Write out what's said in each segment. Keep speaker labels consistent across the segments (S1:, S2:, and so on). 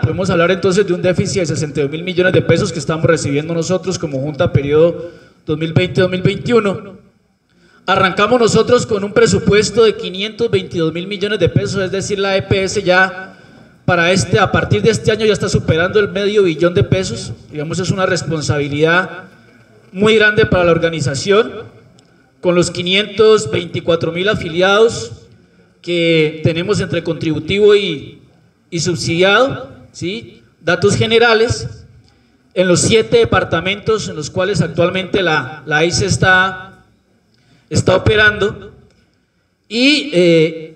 S1: podemos hablar entonces de un déficit de 62.000 millones de pesos que estamos recibiendo nosotros como Junta periodo 2020-2021. Arrancamos nosotros con un presupuesto de 522.000 millones de pesos, es decir, la EPS ya a partir de este año ya está superando el medio billón de pesos. Digamos, es una responsabilidad muy grande para la organización, con los 524.000 afiliados que tenemos entre contributivo y subsidiado, ¿sí? Datos generales, en los 7 departamentos en los cuales actualmente la ICE está operando, y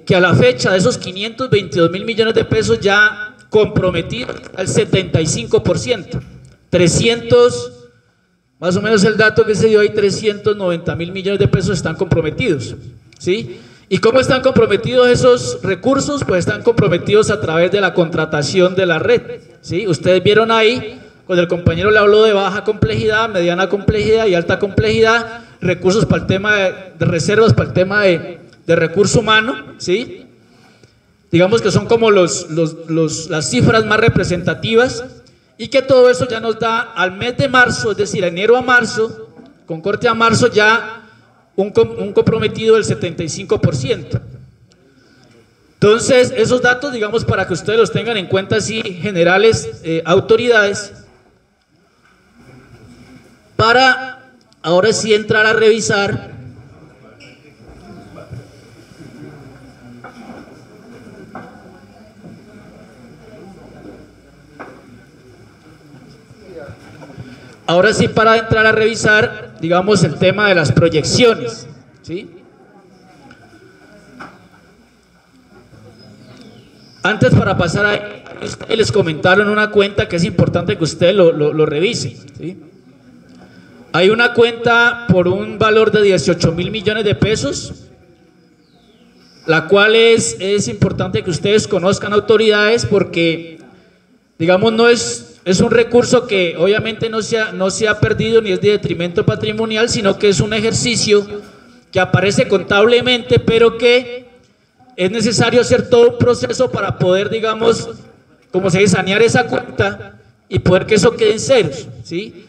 S1: que a la fecha de esos 522.000 millones de pesos ya comprometidos al 75%, 300, más o menos el dato que se dio ahí, 390.000 millones de pesos están comprometidos, ¿sí? ¿Y cómo están comprometidos esos recursos? Pues están comprometidos a través de la contratación de la red, ¿sí? Ustedes vieron ahí, cuando el compañero le habló de baja complejidad, mediana complejidad y alta complejidad, recursos para el tema de reservas, para el tema de recurso humano, ¿sí? Digamos que son como las cifras más representativas, y que todo eso ya nos da al mes de marzo, es decir, enero a marzo, con corte a marzo, ya un comprometido del 75%. Entonces, esos datos, digamos, para que ustedes los tengan en cuenta, así generales, autoridades, para ahora sí entrar a revisar digamos, el tema de las proyecciones, ¿sí? Antes, para pasar ahí, ustedes les comentaron una cuenta que es importante que ustedes lo revisen, ¿sí? Hay una cuenta por un valor de 18.000 millones de pesos, la cual es importante que ustedes conozcan, autoridades, porque, digamos, es un recurso que obviamente no se ha perdido ni es de detrimento patrimonial, sino que es un ejercicio que aparece contablemente, pero que es necesario hacer todo un proceso para poder, digamos, como se dice, sanear esa cuenta y poder que eso quede en ceros, ¿sí?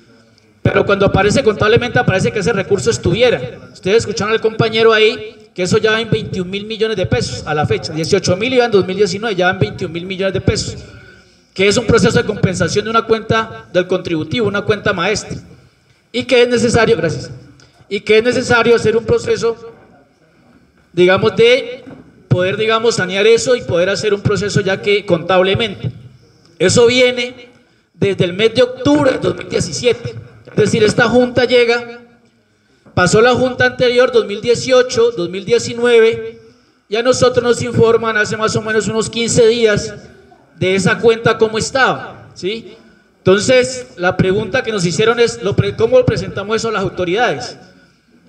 S1: Pero cuando aparece contablemente, aparece que ese recurso estuviera. Ustedes escucharon al compañero ahí que eso ya va en 21.000 millones de pesos a la fecha. 18.000 iba en 2019, ya van 21.000 millones de pesos, que es un proceso de compensación de una cuenta del contributivo, una cuenta maestra, y que es necesario, gracias, y que es necesario hacer un proceso, digamos, de poder, digamos, sanear eso y poder hacer un proceso ya que contablemente. Eso viene desde el mes de octubre de 2017, es decir, esta junta pasó la junta anterior, 2018, 2019, y a nosotros nos informan hace más o menos unos 15 días de esa cuenta cómo estaba, ¿sí? Entonces, la pregunta que nos hicieron es, ¿cómo presentamos eso a las autoridades?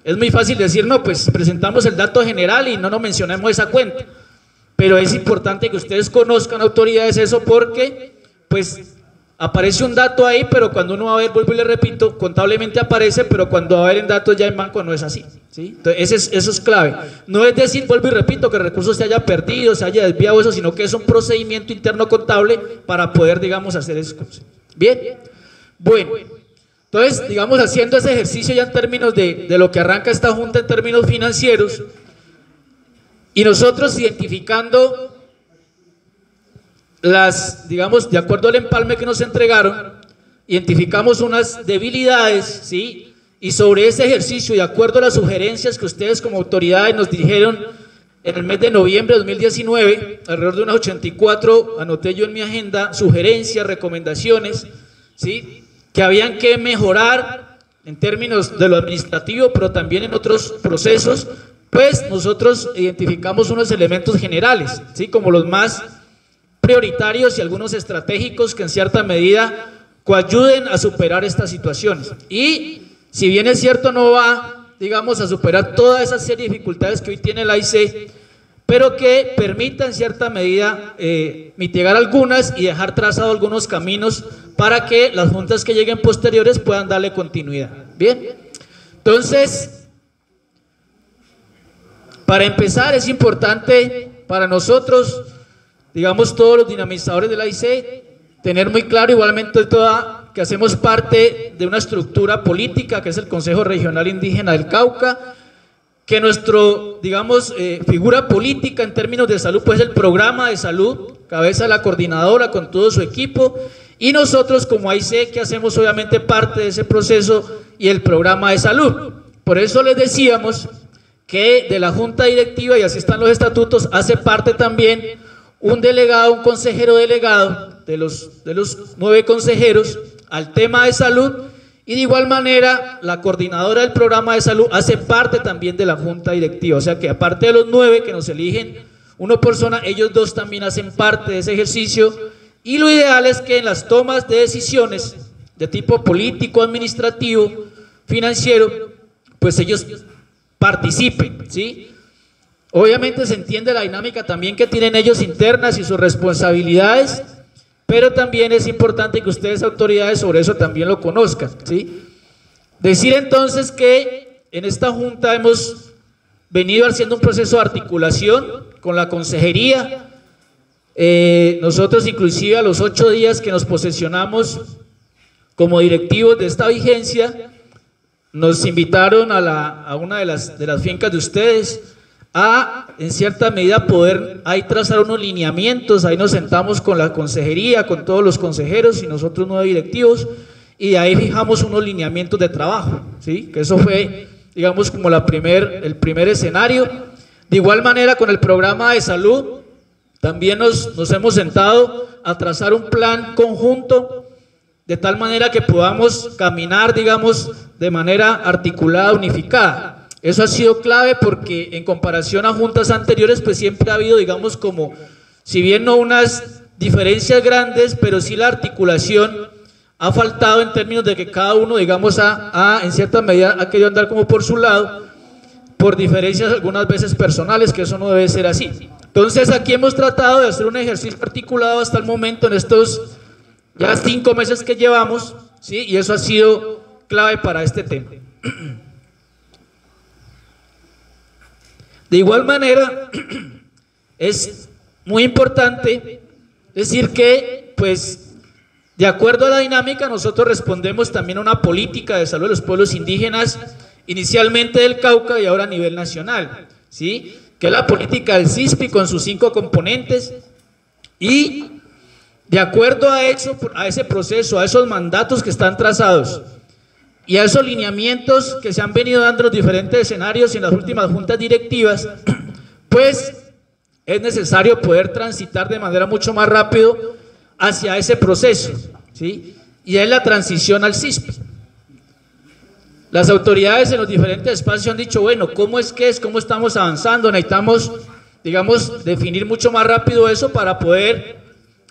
S1: Es muy fácil decir, no, pues presentamos el dato general y no nos mencionemos esa cuenta, pero es importante que ustedes conozcan, autoridades, eso, porque, pues, aparece un dato ahí, pero cuando uno va a ver, vuelvo y le repito, contablemente aparece, pero cuando va a ver en datos ya en banco no es así, ¿sí? Entonces eso es clave. No es decir, vuelvo y repito, que el recurso se haya perdido, se haya desviado eso, sino que es un procedimiento interno contable para poder, digamos, hacer eso. Bien, bueno, entonces, digamos, haciendo ese ejercicio ya en términos de lo que arranca esta junta en términos financieros, y nosotros identificando digamos, de acuerdo al empalme que nos entregaron, identificamos unas debilidades, ¿sí? Y sobre ese ejercicio, de acuerdo a las sugerencias que ustedes como autoridades nos dijeron en el mes de noviembre de 2019, alrededor de unas 84, anoté yo en mi agenda, sugerencias, recomendaciones, ¿sí? Que habían que mejorar en términos de lo administrativo, pero también en otros procesos, pues nosotros identificamos unos elementos generales, ¿sí? Como los más prioritarios y algunos estratégicos que en cierta medida coayuden a superar estas situaciones. Y si bien es cierto, no va, digamos, a superar toda esa serie de dificultades que hoy tiene la IC, pero que permita en cierta medida mitigar algunas y dejar trazado algunos caminos para que las juntas que lleguen posteriores puedan darle continuidad. Bien, entonces, para empezar, es importante para nosotros, digamos, todos los dinamizadores de la IC, tener muy claro igualmente que hacemos parte de una estructura política que es el Consejo Regional Indígena del Cauca, que nuestro, digamos, figura política en términos de salud, pues el programa de salud, cabeza de la coordinadora con todo su equipo, y nosotros como AIC que hacemos obviamente parte de ese proceso y el programa de salud. Por eso les decíamos que de la junta directiva, y así están los estatutos, hace parte también un delegado, un consejero delegado de los 9 consejeros al tema de salud, y de igual manera la coordinadora del programa de salud hace parte también de la junta directiva, o sea que aparte de los 9 que nos eligen uno por zona, ellos 2 también hacen parte de ese ejercicio, y lo ideal es que en las tomas de decisiones de tipo político, administrativo, financiero, pues ellos participen, ¿sí? Obviamente se entiende la dinámica también que tienen ellos internas y sus responsabilidades, pero también es importante que ustedes, autoridades, sobre eso también lo conozcan, ¿sí? Decir entonces que en esta junta hemos venido haciendo un proceso de articulación con la consejería. Nosotros inclusive a los 8 días que nos posesionamos como directivos de esta vigencia, nos invitaron a una de las fincas de ustedes a, en cierta medida, poder ahí trazar unos lineamientos. Ahí nos sentamos con la consejería, con todos los consejeros y nosotros 9 directivos, y de ahí fijamos unos lineamientos de trabajo, ¿sí? Que eso fue, digamos, como el primer escenario. De igual manera, con el programa de salud, también nos hemos sentado a trazar un plan conjunto, de tal manera que podamos caminar, digamos, de manera articulada, unificada. Eso ha sido clave porque en comparación a juntas anteriores, pues siempre ha habido, digamos, como, si bien no unas diferencias grandes, pero sí la articulación ha faltado en términos de que cada uno, digamos, en cierta medida ha querido andar como por su lado, por diferencias algunas veces personales, que eso no debe ser así. Entonces aquí hemos tratado de hacer un ejercicio articulado hasta el momento en estos ya 5 meses que llevamos, ¿sí? Y eso ha sido clave para este tema. De igual manera, es muy importante decir que, pues, de acuerdo a la dinámica, nosotros respondemos también a una política de salud de los pueblos indígenas, inicialmente del Cauca y ahora a nivel nacional, ¿sí? Que es la política del CISPI con sus 5 componentes, y de acuerdo a eso, a ese proceso, a esos mandatos que están trazados y a esos lineamientos que se han venido dando en los diferentes escenarios y en las últimas juntas directivas, pues es necesario poder transitar de manera mucho más rápido hacia ese proceso, ¿sí? Y es la transición al CISPI. Las autoridades en los diferentes espacios han dicho, bueno, ¿cómo estamos avanzando? Necesitamos, digamos, definir mucho más rápido eso para poder,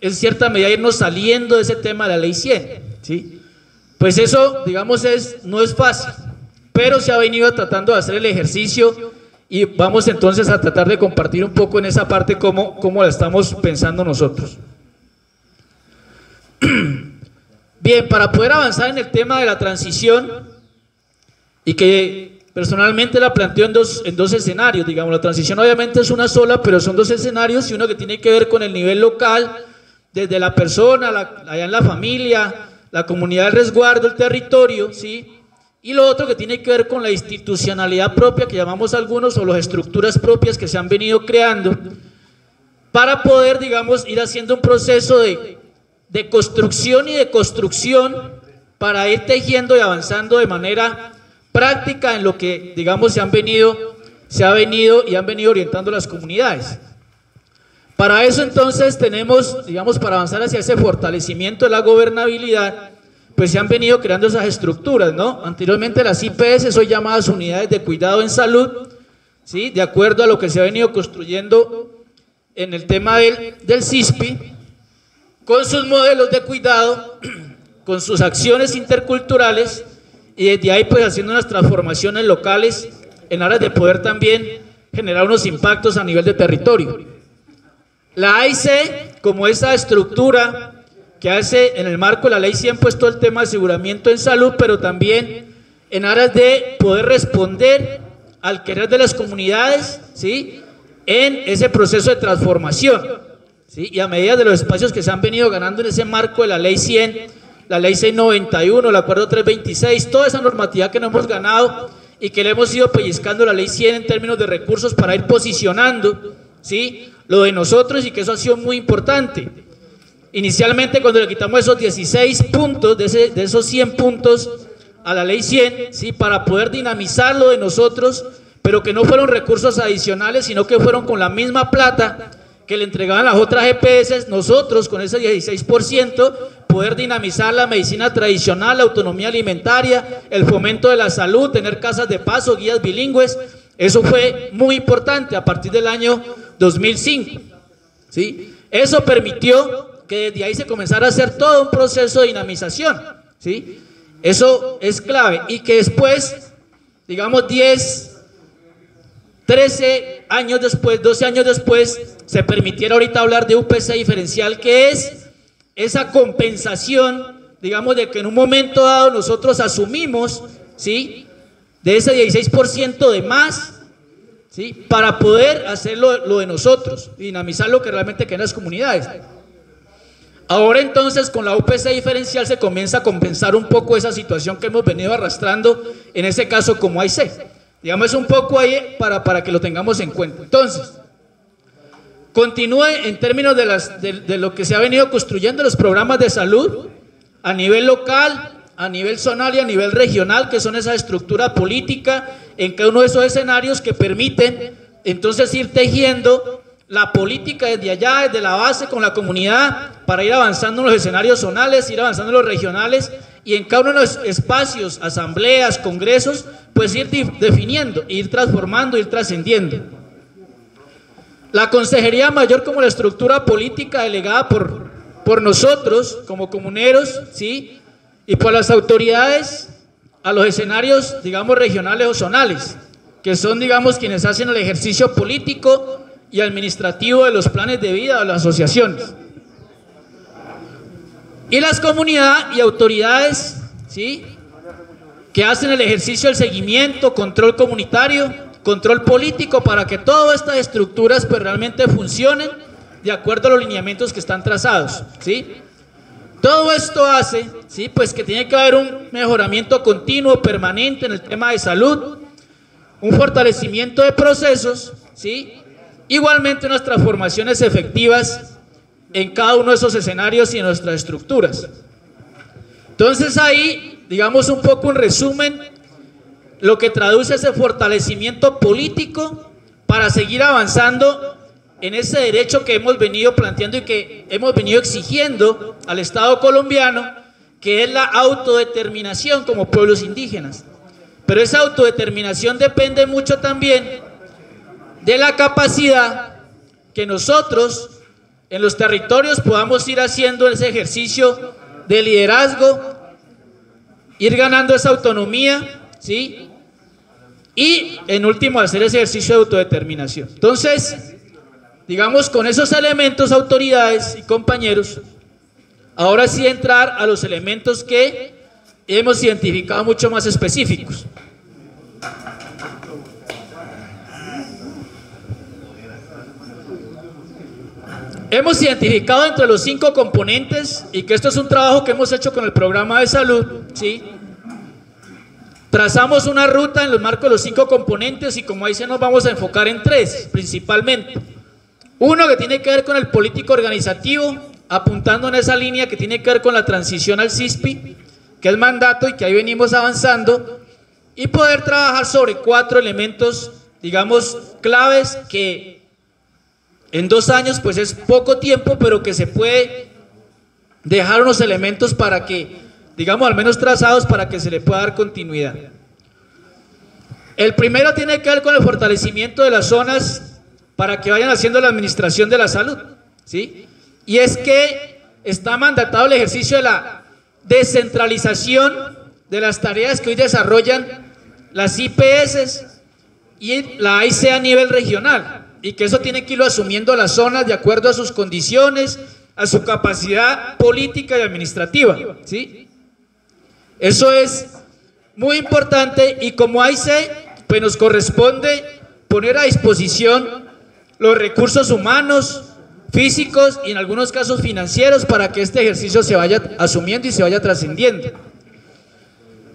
S1: en cierta medida, irnos saliendo de ese tema de la ley 100, ¿sí? Pues eso, digamos, no es fácil, pero se ha venido tratando de hacer el ejercicio y vamos entonces a tratar de compartir un poco en esa parte cómo la estamos pensando nosotros. Bien, para poder avanzar en el tema de la transición, y que personalmente la planteo en dos escenarios, digamos, la transición obviamente es una sola, pero son 2 escenarios, y uno que tiene que ver con el nivel local, desde la persona, allá en la familia, la comunidad del resguardo, el territorio, ¿sí? Y lo otro que tiene que ver con la institucionalidad propia, que llamamos algunos, o las estructuras propias que se han venido creando, para poder, digamos, ir haciendo un proceso de construcción y de construcción, para ir tejiendo y avanzando de manera práctica en lo que, digamos, se han venido orientando las comunidades. Para eso entonces tenemos, digamos, para avanzar hacia ese fortalecimiento de la gobernabilidad, pues se han venido creando esas estructuras, ¿no? Anteriormente las IPS son llamadas unidades de cuidado en salud, ¿sí? De acuerdo a lo que se ha venido construyendo en el tema del CISPI, con sus modelos de cuidado, con sus acciones interculturales, y desde ahí pues haciendo unas transformaciones locales en aras de poder también generar unos impactos a nivel de territorio. La AIC, como esa estructura que hace en el marco de la ley 100, pues todo el tema de aseguramiento en salud, pero también en aras de poder responder al querer de las comunidades, ¿sí? En ese proceso de transformación, ¿sí? Y a medida de los espacios que se han venido ganando en ese marco de la Ley 100, la Ley 691, el Acuerdo 326, toda esa normatividad que nos hemos ganado y que le hemos ido pellizcando la Ley 100 en términos de recursos para ir posicionando, ¿sí?, lo de nosotros, y que eso ha sido muy importante. Inicialmente, cuando le quitamos esos 16 puntos, de esos 100 puntos a la Ley 100, ¿sí?, para poder dinamizar lo de nosotros, pero que no fueron recursos adicionales, sino que fueron con la misma plata que le entregaban las otras EPS, nosotros con ese 16% poder dinamizar la medicina tradicional, la autonomía alimentaria, el fomento de la salud, tener casas de paso, guías bilingües. Eso fue muy importante a partir del año 2005, ¿sí? Eso permitió que desde ahí se comenzara a hacer todo un proceso de dinamización, ¿sí? Eso es clave, y que después, digamos 10, 13 años después, 12 años después, se permitiera ahorita hablar de UPC diferencial, que es esa compensación, digamos, de que en un momento dado nosotros asumimos, ¿sí?, de ese 16% de más, ¿sí?, para poder hacer lo de nosotros, dinamizar lo que realmente quedan las comunidades. Ahora entonces con la UPC diferencial se comienza a compensar un poco esa situación que hemos venido arrastrando, en ese caso como AIC. Digamos, un poco ahí para que lo tengamos en cuenta. Entonces, continúe en términos de lo que se ha venido construyendo los programas de salud a nivel local, a nivel zonal y a nivel regional, que son esa estructura política en cada uno de esos escenarios que permiten entonces ir tejiendo la política desde allá, desde la base con la comunidad, para ir avanzando en los escenarios zonales, ir avanzando en los regionales, y en cada uno de los espacios, asambleas, congresos, pues ir definiendo, ir transformando, ir trascendiendo. La Consejería Mayor como la estructura política delegada por nosotros como comuneros, ¿sí?, y por las autoridades a los escenarios, digamos, regionales o zonales, que son, digamos, quienes hacen el ejercicio político y administrativo de los planes de vida de las asociaciones. Y las comunidades y autoridades, ¿sí?, que hacen el ejercicio del seguimiento, control comunitario, control político, para que todas estas estructuras pues realmente funcionen de acuerdo a los lineamientos que están trazados, ¿sí? Todo esto hace, ¿sí?, pues que tiene que haber un mejoramiento continuo, permanente en el tema de salud, un fortalecimiento de procesos, ¿sí?, igualmente unas transformaciones efectivas en cada uno de esos escenarios y en nuestras estructuras. Entonces ahí, digamos un poco en resumen, lo que traduce ese fortalecimiento político para seguir avanzando en ese derecho que hemos venido planteando y que hemos venido exigiendo al Estado colombiano, que es la autodeterminación como pueblos indígenas. Pero esa autodeterminación depende mucho también de la capacidad que nosotros en los territorios podamos ir haciendo ese ejercicio de liderazgo, ir ganando esa autonomía, ¿sí?, y en último hacer ese ejercicio de autodeterminación. Entonces, digamos, con esos elementos, autoridades y compañeros, ahora sí entrar a los elementos que hemos identificado mucho más específicos. Hemos identificado entre los 5 componentes, y que esto es un trabajo que hemos hecho con el programa de salud, ¿sí? Trazamos una ruta en los marcos de los 5 componentes, y como ahí se nos vamos a enfocar en 3 principalmente. Uno que tiene que ver con el político organizativo, apuntando en esa línea que tiene que ver con la transición al CISPI, que es mandato y que ahí venimos avanzando, y poder trabajar sobre 4 elementos, digamos, claves, que en 2 años pues es poco tiempo, pero que se puede dejar unos elementos para que, digamos, al menos trazados, para que se le pueda dar continuidad. El primero tiene que ver con el fortalecimiento de las zonas para que vayan haciendo la administración de la salud, ¿sí? Y es que está mandatado el ejercicio de la descentralización de las tareas que hoy desarrollan las IPS y la AIC a nivel regional, y que eso tiene que irlo asumiendo las zonas de acuerdo a sus condiciones, a su capacidad política y administrativa, ¿sí? Eso es muy importante, y como AIC, pues nos corresponde poner a disposición los recursos humanos, físicos y en algunos casos financieros para que este ejercicio se vaya asumiendo y se vaya trascendiendo.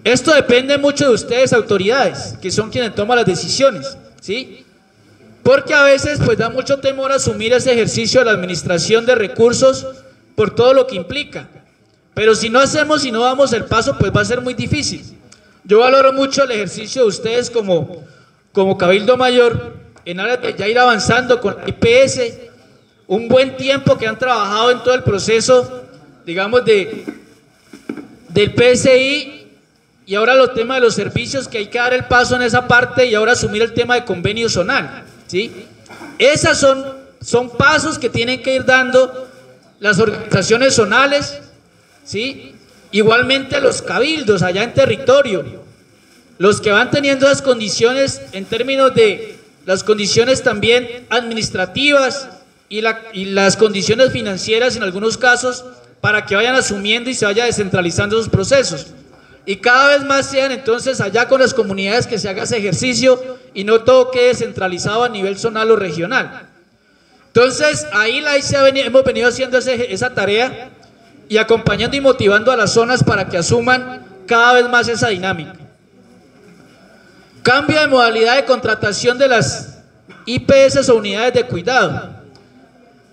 S1: Esto depende mucho de ustedes, autoridades, que son quienes toman las decisiones, ¿sí? Porque a veces pues da mucho temor asumir ese ejercicio de la administración de recursos por todo lo que implica. Pero si no hacemos y no damos el paso, pues va a ser muy difícil. Yo valoro mucho el ejercicio de ustedes como Cabildo Mayor, en aras de ya ir avanzando con la IPS, un buen tiempo que han trabajado en todo el proceso, digamos, del PSI, y ahora los temas de los servicios, que hay que dar el paso en esa parte y ahora asumir el tema de convenio zonal, ¿sí? Esas son pasos que tienen que ir dando las organizaciones zonales, ¿sí? Igualmente los cabildos allá en territorio, los que van teniendo las condiciones en términos de las condiciones también administrativas y las condiciones financieras en algunos casos, para que vayan asumiendo y se vaya descentralizando esos procesos. Y cada vez más sean entonces allá con las comunidades que se haga ese ejercicio y no todo quede centralizado a nivel zonal o regional. Entonces ahí hemos venido haciendo esa tarea y acompañando y motivando a las zonas para que asuman cada vez más esa dinámica. Cambio de modalidad de contratación de las IPS o unidades de cuidado.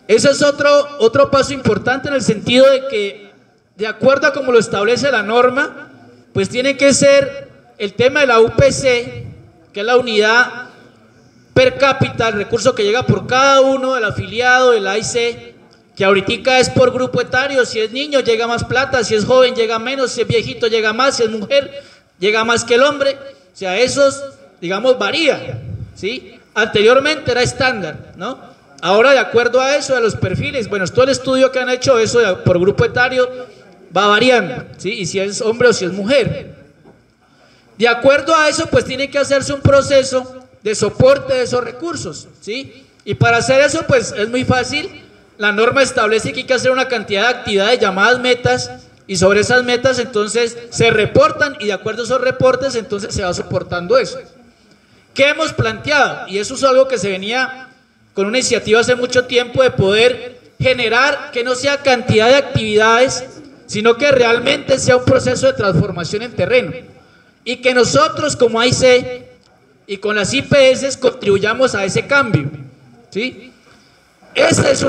S1: Ese es otro paso importante en el sentido de que, de acuerdo a como lo establece la norma, pues tiene que ser el tema de la UPC, que es la unidad per cápita, el recurso que llega por cada uno del afiliado del AIC, que ahorita es por grupo etario. Si es niño llega más plata, si es joven llega menos, si es viejito llega más, si es mujer llega más que el hombre. O sea, esos, digamos, varía, ¿sí? Anteriormente era estándar, ¿no? Ahora, de acuerdo a eso, a los perfiles, bueno, todo el estudio que han hecho eso por grupo etario va variando, ¿sí? Y si es hombre o si es mujer. De acuerdo a eso, pues tiene que hacerse un proceso de soporte de esos recursos, ¿sí? Y para hacer eso, pues es muy fácil. La norma establece que hay que hacer una cantidad de actividades llamadas metas, y sobre esas metas entonces se reportan, y de acuerdo a esos reportes entonces se va soportando eso. ¿Qué hemos planteado? Y eso es algo que se venía con una iniciativa hace mucho tiempo, de poder generar que no sea cantidad de actividades, sino que realmente sea un proceso de transformación en terreno, y que nosotros como AIC y con las IPS contribuyamos a ese cambio, ¿sí? Esa es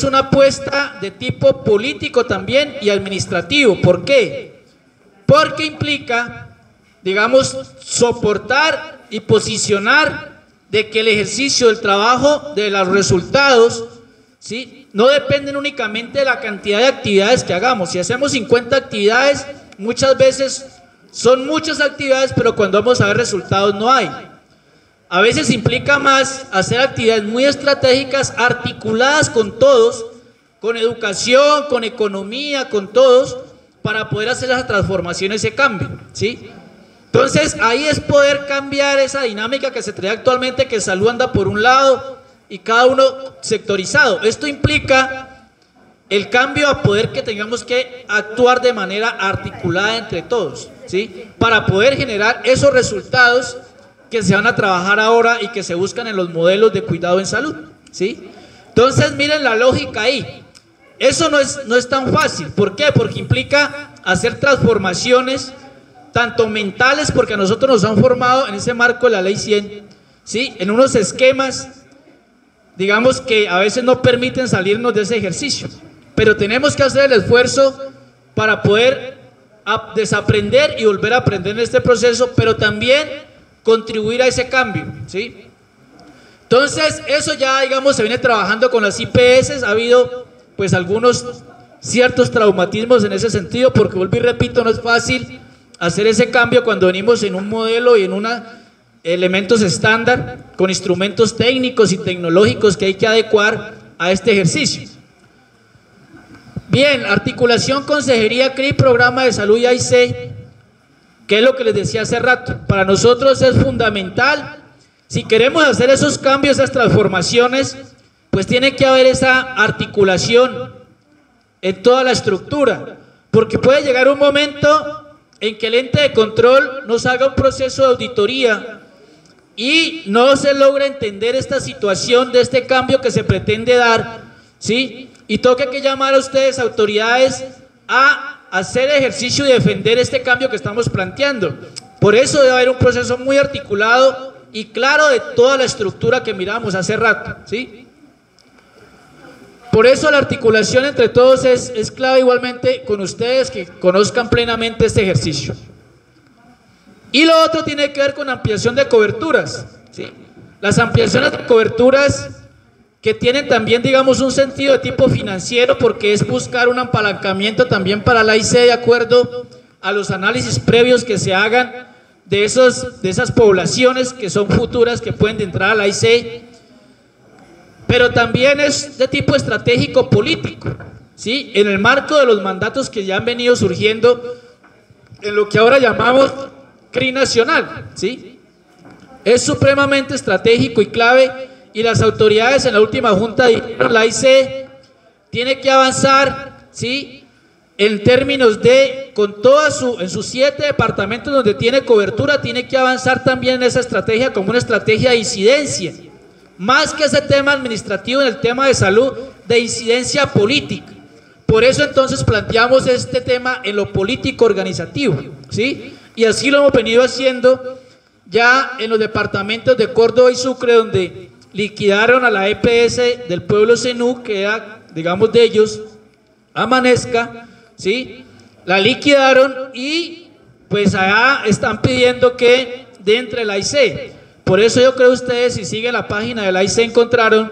S1: una apuesta de tipo político también y administrativo. ¿Por qué? Porque implica, digamos, soportar y posicionar de que el ejercicio del trabajo, de los resultados, ¿sí?, no dependen únicamente de la cantidad de actividades que hagamos. Si hacemos 50 actividades, muchas veces son muchas actividades, pero cuando vamos a ver resultados no hay. A veces implica más hacer actividades muy estratégicas, articuladas con todos, con educación, con economía, con todos, para poder hacer esa transformación, ese cambio, ¿sí? Entonces ahí es poder cambiar esa dinámica que se trae actualmente, que salud anda por un lado y cada uno sectorizado. Esto implica el cambio a poder que tengamos que actuar de manera articulada entre todos, ¿sí? Para poder generar esos resultados que se van a trabajar ahora y que se buscan en los modelos de cuidado en salud, ¿sí? Entonces miren la lógica ahí. Eso no es tan fácil. ¿Por qué? Porque implica hacer transformaciones tanto mentales, porque a nosotros nos han formado en ese marco de la ley 100, ¿sí?, en unos esquemas, digamos, que a veces no permiten salirnos de ese ejercicio, pero tenemos que hacer el esfuerzo para poder desaprender y volver a aprender en este proceso, pero también contribuir a ese cambio, ¿sí? Entonces eso ya, digamos, se viene trabajando con las IPS. Ha habido pues algunos ciertos traumatismos en ese sentido, porque vuelvo y repito, no es fácil hacer ese cambio cuando venimos en un modelo y en elementos estándar, con instrumentos técnicos y tecnológicos que hay que adecuar a este ejercicio. Bien, articulación, consejería, CRI, programa de salud y AIC, que es lo que les decía hace rato. Para nosotros es fundamental, si queremos hacer esos cambios, esas transformaciones, pues tiene que haber esa articulación en toda la estructura, porque puede llegar un momento en que el ente de control nos haga un proceso de auditoría y no se logra entender esta situación de este cambio que se pretende dar, ¿sí? Y toca que llamar a ustedes, autoridades, a hacer ejercicio y defender este cambio que estamos planteando. Por eso debe haber un proceso muy articulado y claro de toda la estructura que miramos hace rato, ¿sí? Por eso la articulación entre todos es clave, igualmente con ustedes que conozcan plenamente este ejercicio. Y lo otro tiene que ver con ampliación de coberturas, ¿sí? Las ampliaciones de coberturas que tienen también, digamos, un sentido de tipo financiero, porque es buscar un apalancamiento también para la IC de acuerdo a los análisis previos que se hagan de esas poblaciones que son futuras, que pueden entrar a la IC, pero también es de tipo estratégico político, ¿sí? En el marco de los mandatos que ya han venido surgiendo en lo que ahora llamamos CRI nacional, ¿sí? Es supremamente estratégico y clave, y las autoridades en la última junta dijeron la IC tiene que avanzar, ¿sí? En términos de, en sus 7 departamentos donde tiene cobertura, tiene que avanzar también en esa estrategia como una estrategia de incidencia, más que ese tema administrativo en el tema de salud, de incidencia política. Por eso entonces planteamos este tema en lo político organizativo, ¿sí? Y así lo hemos venido haciendo ya en los departamentos de Córdoba y Sucre, donde liquidaron a la EPS del pueblo Zenú, que era, digamos, de ellos, Amanezca, ¿sí? La liquidaron y pues allá están pidiendo que de entre la IC. Por eso yo creo que ustedes, si siguen la página de la IC, encontraron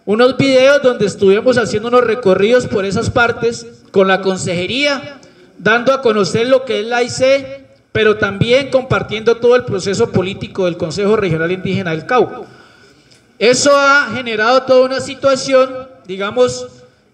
S1: unos videos donde estuvimos haciendo unos recorridos por esas partes con la consejería, dando a conocer lo que es la IC, pero también compartiendo todo el proceso político del Consejo Regional Indígena del Cauca. Eso ha generado toda una situación, digamos,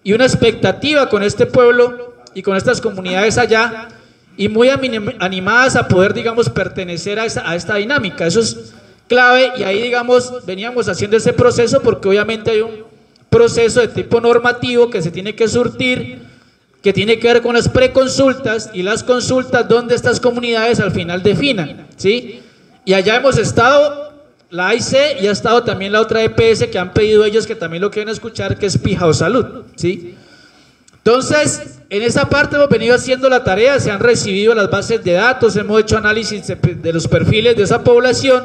S1: y una expectativa con este pueblo y con estas comunidades allá, y muy animadas a poder, digamos, pertenecer a esta dinámica. Eso es clave, y ahí, digamos, veníamos haciendo ese proceso porque obviamente hay un proceso de tipo normativo que se tiene que surtir, que tiene que ver con las preconsultas y las consultas donde estas comunidades al final definan, ¿sí? Y allá hemos estado la AIC y ha estado también la otra EPS que han pedido ellos, que también lo quieren escuchar, que es Pijao Salud, ¿sí? Entonces, en esa parte hemos venido haciendo la tarea, se han recibido las bases de datos, hemos hecho análisis de los perfiles de esa población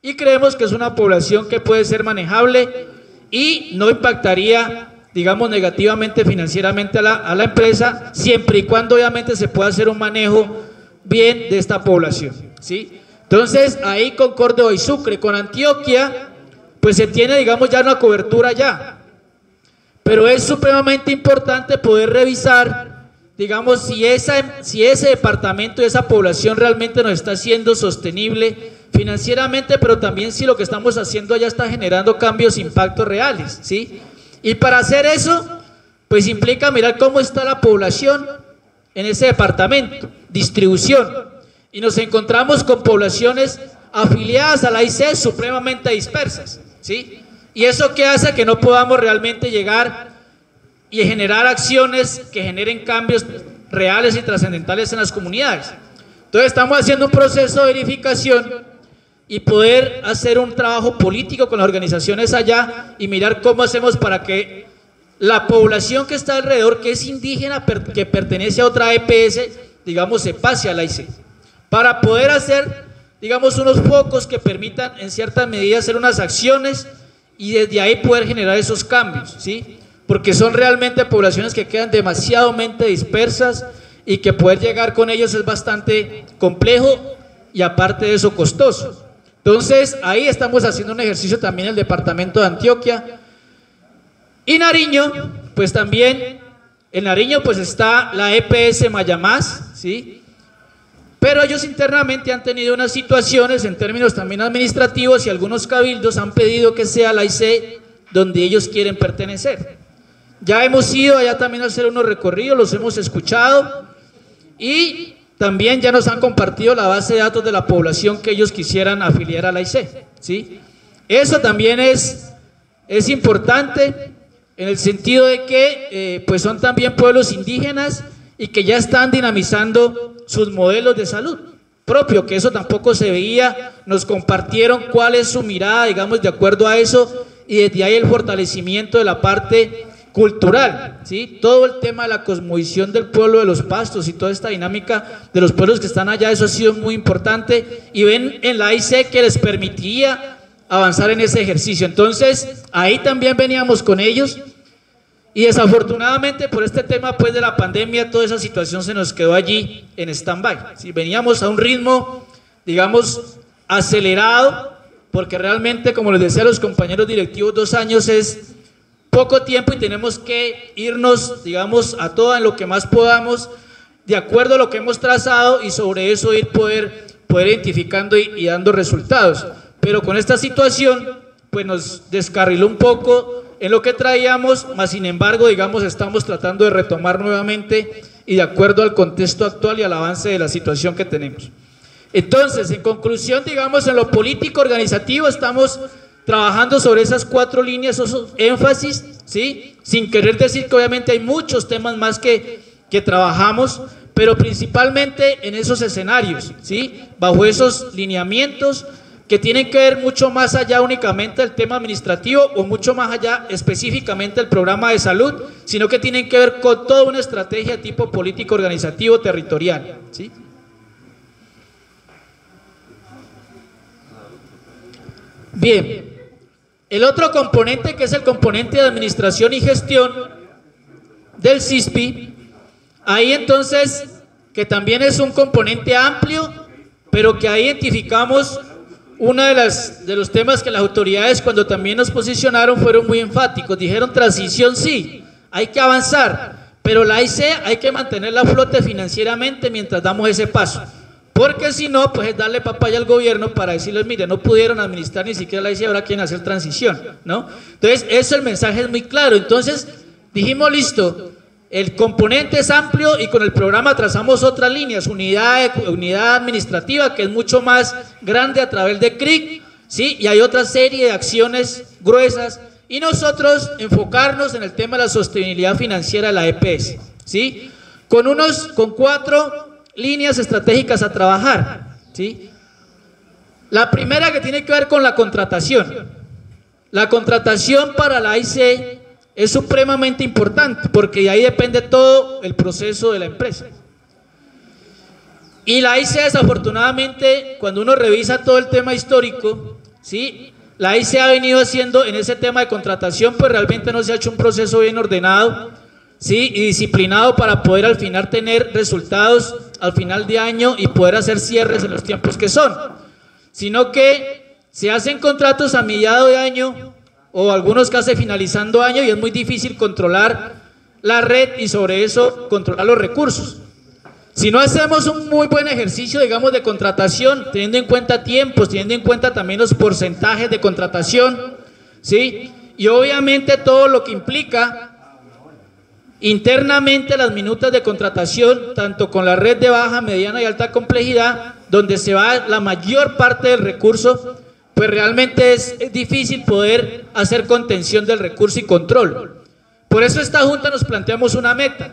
S1: y creemos que es una población que puede ser manejable y no impactaría, digamos, negativamente financieramente a la empresa, siempre y cuando obviamente se pueda hacer un manejo bien de esta población, ¿sí? Entonces, ahí con Córdoba y Sucre, con Antioquia, pues se tiene, digamos, ya una cobertura ya. Pero es supremamente importante poder revisar, digamos, si ese departamento, esa población realmente nos está haciendo sostenible financieramente, pero también si lo que estamos haciendo allá está generando cambios, impactos reales, ¿sí? Y para hacer eso, pues implica mirar cómo está la población en ese departamento, distribución. Y nos encontramos con poblaciones afiliadas a la IC supremamente dispersas, ¿sí? Y eso que hace que no podamos realmente llegar y generar acciones que generen cambios reales y trascendentales en las comunidades. Entonces estamos haciendo un proceso de verificación y poder hacer un trabajo político con las organizaciones allá y mirar cómo hacemos para que la población que está alrededor, que es indígena, que pertenece a otra EPS, digamos, se pase a la IC, para poder hacer, digamos, unos focos que permitan en cierta medida hacer unas acciones y desde ahí poder generar esos cambios, ¿sí? Porque son realmente poblaciones que quedan demasiadamente dispersas y que poder llegar con ellos es bastante complejo y aparte de eso costoso. Entonces ahí estamos haciendo un ejercicio también en el departamento de Antioquia. Y Nariño, pues también, en Nariño pues está la EPS Mayamás, ¿sí? Pero ellos internamente han tenido unas situaciones en términos también administrativos y algunos cabildos han pedido que sea la IC donde ellos quieren pertenecer. Ya hemos ido allá también a hacer unos recorridos, los hemos escuchado y también ya nos han compartido la base de datos de la población que ellos quisieran afiliar a la IC, ¿sí? Eso también es importante en el sentido de que pues son también pueblos indígenas y que ya están dinamizando sus modelos de salud propio, que eso tampoco se veía, nos compartieron cuál es su mirada, digamos, de acuerdo a eso, y desde ahí el fortalecimiento de la parte cultural, ¿sí? Todo el tema de la cosmovisión del pueblo de los Pastos y toda esta dinámica de los pueblos que están allá, eso ha sido muy importante, y ven en la AIC que les permitía avanzar en ese ejercicio. Entonces ahí también veníamos con ellos, y desafortunadamente por este tema pues de la pandemia, toda esa situación se nos quedó allí en stand-by, ¿sí? Veníamos a un ritmo, digamos, acelerado, porque realmente, como les decía a los compañeros directivos, 2 años es poco tiempo y tenemos que irnos, digamos, a todo en lo que más podamos, de acuerdo a lo que hemos trazado, y sobre eso poder identificando y dando resultados. Pero con esta situación pues nos descarriló un poco en lo que traíamos, mas sin embargo, digamos, estamos tratando de retomar nuevamente y de acuerdo al contexto actual y al avance de la situación que tenemos. Entonces, en conclusión, digamos, en lo político organizativo estamos trabajando sobre esas 4 líneas, esos énfasis, ¿sí? Sin querer decir que obviamente hay muchos temas más que trabajamos, pero principalmente en esos escenarios, ¿sí? Bajo esos lineamientos que tienen que ver mucho más allá únicamente del tema administrativo o mucho más allá específicamente del programa de salud, sino que tienen que ver con toda una estrategia tipo político organizativo territorial, ¿sí? Bien, el otro componente, que es el componente de administración y gestión del CISPI, ahí entonces, que también es un componente amplio, pero que ahí identificamos uno de los temas que las autoridades, cuando también nos posicionaron, fueron muy enfáticos. Dijeron: transición sí, hay que avanzar, pero la AIC hay que mantenerla a flote financieramente mientras damos ese paso, porque si no, pues es darle papaya al gobierno para decirles: mire, no pudieron administrar ni siquiera la AIC, ahora quieren hacer transición, ¿no? Entonces, eso, el mensaje es muy claro. Entonces dijimos: listo, el componente es amplio y con el programa trazamos otras líneas, unidad administrativa, que es mucho más grande a través de CRIC, ¿sí? Y hay otra serie de acciones gruesas, y nosotros enfocarnos en el tema de la sostenibilidad financiera de la EPS, ¿sí? Con 4 líneas estratégicas a trabajar, ¿sí? La primera, que tiene que ver con la contratación. La contratación para la AIC es supremamente importante, porque de ahí depende todo el proceso de la empresa. Y la AIC, desafortunadamente, cuando uno revisa todo el tema histórico, ¿sí? La AIC ha venido haciendo en ese tema de contratación, pues realmente no se ha hecho un proceso bien ordenado, ¿sí? Y disciplinado para poder al final tener resultados al final de año y poder hacer cierres en los tiempos que son, sino que se hacen contratos a mediado de año o algunos casi finalizando año, y es muy difícil controlar la red y sobre eso controlar los recursos. Si no hacemos un muy buen ejercicio, digamos, de contratación, teniendo en cuenta tiempos, teniendo en cuenta también los porcentajes de contratación, ¿sí? Y obviamente todo lo que implica internamente las minutas de contratación, tanto con la red de baja, mediana y alta complejidad, donde se va la mayor parte del recurso, pues realmente es difícil poder hacer contención del recurso y control. Por eso esta Junta nos planteamos una meta,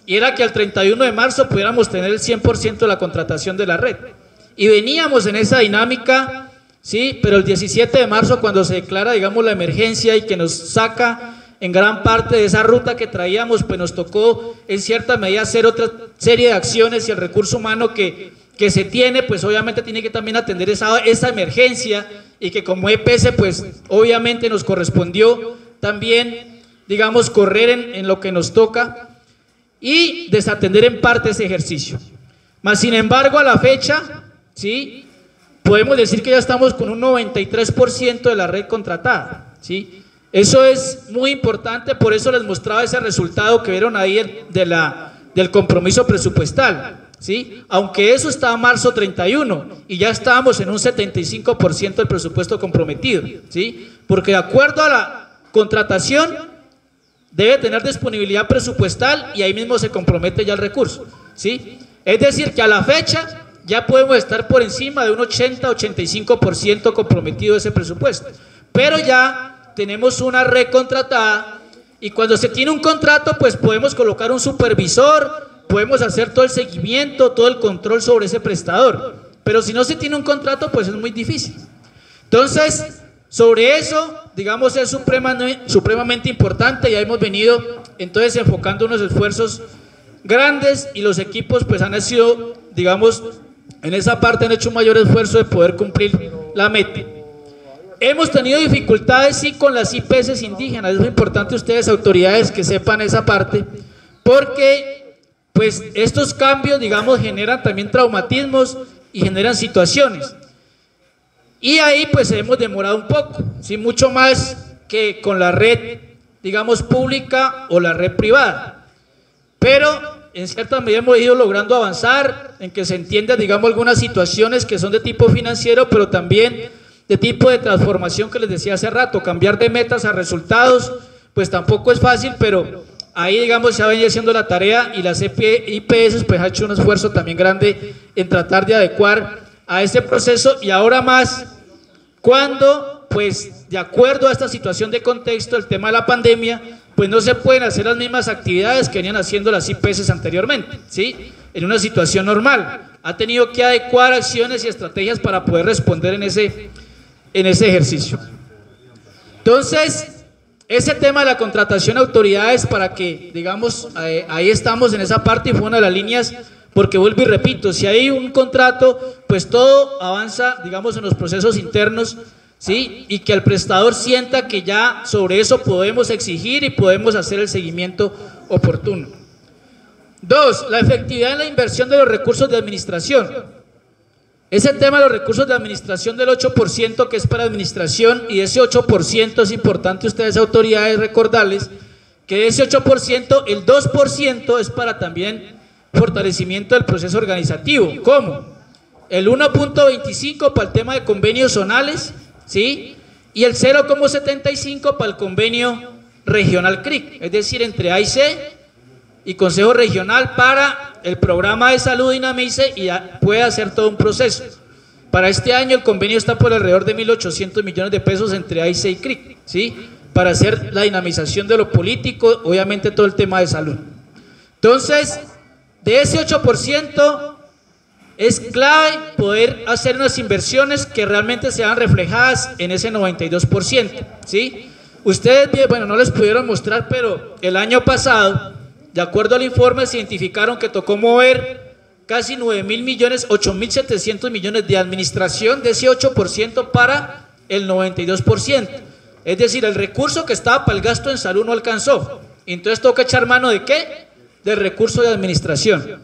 S1: y era que al 31 de marzo pudiéramos tener el 100% de la contratación de la red. Y veníamos en esa dinámica, ¿sí? Pero el 17 de marzo, cuando se declara, digamos, la emergencia y que nos saca en gran parte de esa ruta que traíamos, pues nos tocó en cierta medida hacer otra serie de acciones, y el recurso humano que se tiene, pues obviamente tiene que también atender esa emergencia, y que como EPS, pues obviamente nos correspondió también, digamos, correr en lo que nos toca y desatender en parte ese ejercicio. Mas sin embargo, a la fecha, ¿sí? Podemos decir que ya estamos con un 93% de la red contratada, ¿sí? Eso es muy importante, por eso les mostraba ese resultado que vieron ahí del compromiso presupuestal, ¿sí? Aunque eso estaba marzo 31 y ya estábamos en un 75% del presupuesto comprometido, ¿sí? Porque de acuerdo a la contratación debe tener disponibilidad presupuestal y ahí mismo se compromete ya el recurso, ¿sí? Es decir, que a la fecha ya podemos estar por encima de un 80-85% comprometido ese presupuesto, pero ya tenemos una red contratada, y cuando se tiene un contrato pues podemos colocar un supervisor, podemos hacer todo el seguimiento, todo el control sobre ese prestador, pero si no se tiene un contrato pues es muy difícil. Entonces, sobre eso digamos, es supremamente importante. Ya hemos venido entonces enfocando unos esfuerzos grandes y los equipos pues han sido, digamos, en esa parte han hecho un mayor esfuerzo de poder cumplir la meta. Hemos tenido dificultades sí con las IPS indígenas, es muy importante ustedes autoridades que sepan esa parte, porque pues estos cambios, digamos, generan también traumatismos y generan situaciones. Y ahí pues hemos demorado un poco, ¿sí? Mucho más que con la red, digamos, pública o la red privada. Pero en cierta medida hemos ido logrando avanzar en que se entiendan, digamos, algunas situaciones que son de tipo financiero, pero también de tipo de transformación que les decía hace rato. Cambiar de metas a resultados, pues tampoco es fácil, pero ahí, digamos, se ha venido haciendo la tarea y las IPS pues ha hecho un esfuerzo también grande en tratar de adecuar a este proceso, y ahora más cuando, pues, de acuerdo a esta situación de contexto, el tema de la pandemia, pues no se pueden hacer las mismas actividades que venían haciendo las IPS anteriormente, ¿sí? En una situación normal. Ha tenido que adecuar acciones y estrategias para poder responder en ese ejercicio. Entonces, ese tema de la contratación de autoridades para que, digamos, ahí estamos en esa parte y fue una de las líneas, porque vuelvo y repito, si hay un contrato, pues todo avanza, digamos, en los procesos internos, ¿sí? Y que el prestador sienta que ya sobre eso podemos exigir y podemos hacer el seguimiento oportuno. 2, la efectividad en la inversión de los recursos de administración. Ese tema de los recursos de administración del 8% que es para administración, y ese 8% es importante ustedes autoridades recordarles que de ese 8%, el 2% es para también fortalecimiento del proceso organizativo. ¿Cómo? El 1.25 para el tema de convenios zonales, ¿sí? Y el 0.75 para el convenio regional CRIC, es decir, entre AIC y Consejo Regional para el programa de salud Dinamice, y puede hacer todo un proceso. Para este año el convenio está por alrededor de 1.800 millones de pesos entre AIC y CRIC, ¿sí? Para hacer la dinamización de lo político, obviamente todo el tema de salud. Entonces, de ese 8% es clave poder hacer unas inversiones que realmente sean reflejadas en ese 92%, ¿sí? Ustedes, bueno, no les pudieron mostrar, pero el año pasado, de acuerdo al informe, se identificaron que tocó mover casi 9.000 millones, 8.700 millones de administración de ese 8% para el 92%. Es decir, el recurso que estaba para el gasto en salud no alcanzó. Entonces toca echar mano ¿de qué? Del recurso de administración.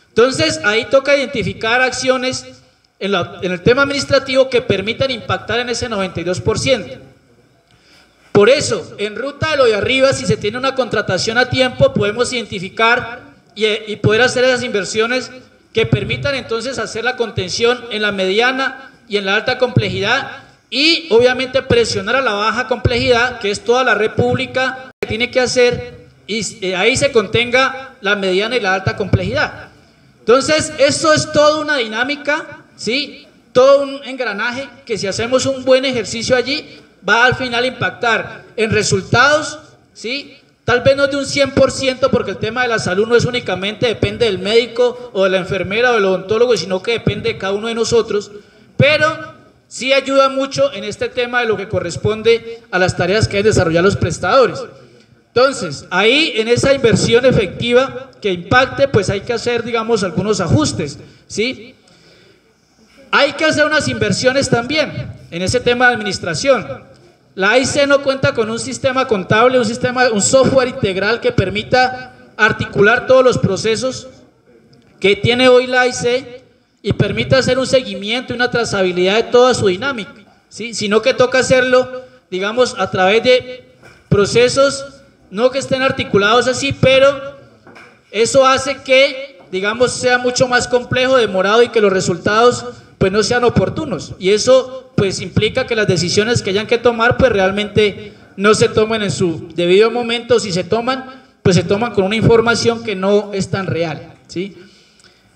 S1: Entonces ahí toca identificar acciones en el tema administrativo que permitan impactar en ese 92%. Por eso, en ruta de lo de arriba, si se tiene una contratación a tiempo, podemos identificar y poder hacer esas inversiones que permitan entonces hacer la contención en la mediana y en la alta complejidad, y obviamente presionar a la baja complejidad, que es toda la red pública que tiene que hacer, y ahí se contenga la mediana y la alta complejidad. Entonces, esto es toda una dinámica, ¿sí? Todo un engranaje que, si hacemos un buen ejercicio allí, va al final a impactar en resultados, ¿sí? Tal vez no de un 100%, porque el tema de la salud no es únicamente depende del médico o de la enfermera o del odontólogo, sino que depende de cada uno de nosotros, pero sí ayuda mucho en este tema de lo que corresponde a las tareas que deben desarrollar los prestadores. Entonces, ahí en esa inversión efectiva que impacte, pues hay que hacer, digamos, algunos ajustes, ¿sí? Hay que hacer unas inversiones también en ese tema de administración. La AIC no cuenta con un sistema contable, un software integral que permita articular todos los procesos que tiene hoy la AIC y permita hacer un seguimiento y una trazabilidad de toda su dinámica, ¿sí? Sino que toca hacerlo, digamos, a través de procesos no que estén articulados así, pero eso hace que, digamos, sea mucho más complejo, demorado, y que los resultados pues no sean oportunos, y eso pues implica que las decisiones que hayan que tomar pues realmente no se tomen en su debido momento. Si se toman, pues se toman con una información que no es tan real, ¿sí?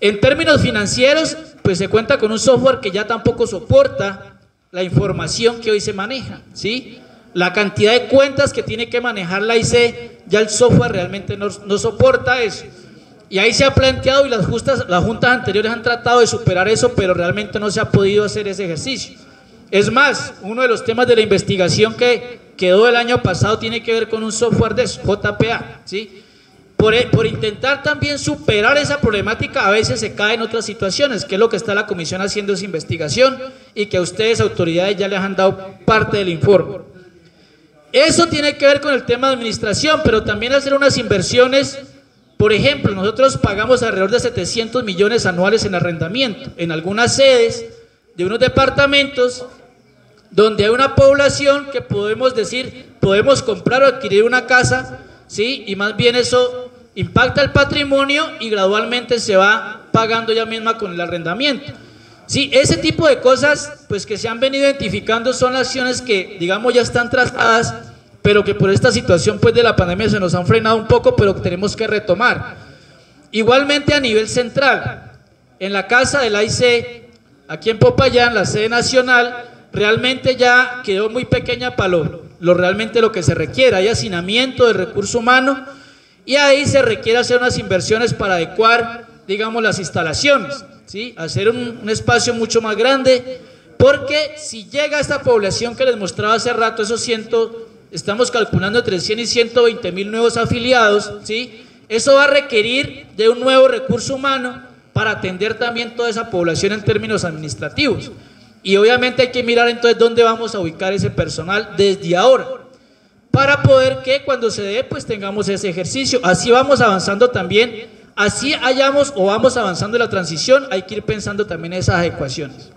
S1: En términos financieros, pues se cuenta con un software que ya tampoco soporta la información que hoy se maneja, ¿sí? La cantidad de cuentas que tiene que manejar la IC, ya el software realmente no soporta eso. Y ahí se ha planteado, y las juntas anteriores han tratado de superar eso, pero realmente no se ha podido hacer ese ejercicio. Es más, uno de los temas de la investigación que quedó el año pasado tiene que ver con un software de JPA, ¿sí? Por intentar también superar esa problemática, a veces se cae en otras situaciones, que es lo que está la comisión haciendo esa investigación y que a ustedes, autoridades, ya les han dado parte del informe. Eso tiene que ver con el tema de administración, pero también hacer unas inversiones. Por ejemplo, nosotros pagamos alrededor de 700 millones anuales en arrendamiento, en algunas sedes de unos departamentos donde hay una población que podemos decir, podemos comprar o adquirir una casa, ¿sí? Y más bien eso impacta el patrimonio y gradualmente se va pagando ya misma con el arrendamiento. Sí, ese tipo de cosas pues que se han venido identificando son acciones que digamos ya están trazadas, pero que por esta situación pues de la pandemia se nos han frenado un poco, pero que tenemos que retomar. Igualmente a nivel central, en la casa del AIC, aquí en Popayán, la sede nacional, realmente ya quedó muy pequeña para realmente lo que se requiere. Hay hacinamiento de recurso humano y ahí se requiere hacer unas inversiones para adecuar, digamos, las instalaciones, ¿sí? Hacer un espacio mucho más grande, porque si llega a esta población que les mostraba hace rato, estamos calculando entre 100 y 120 mil nuevos afiliados, ¿sí? Eso va a requerir de un nuevo recurso humano para atender también toda esa población en términos administrativos. Y obviamente hay que mirar entonces dónde vamos a ubicar ese personal desde ahora, para poder que cuando se dé pues tengamos ese ejercicio. Así vamos avanzando también, así hayamos o vamos avanzando en la transición, hay que ir pensando también en esas adecuaciones.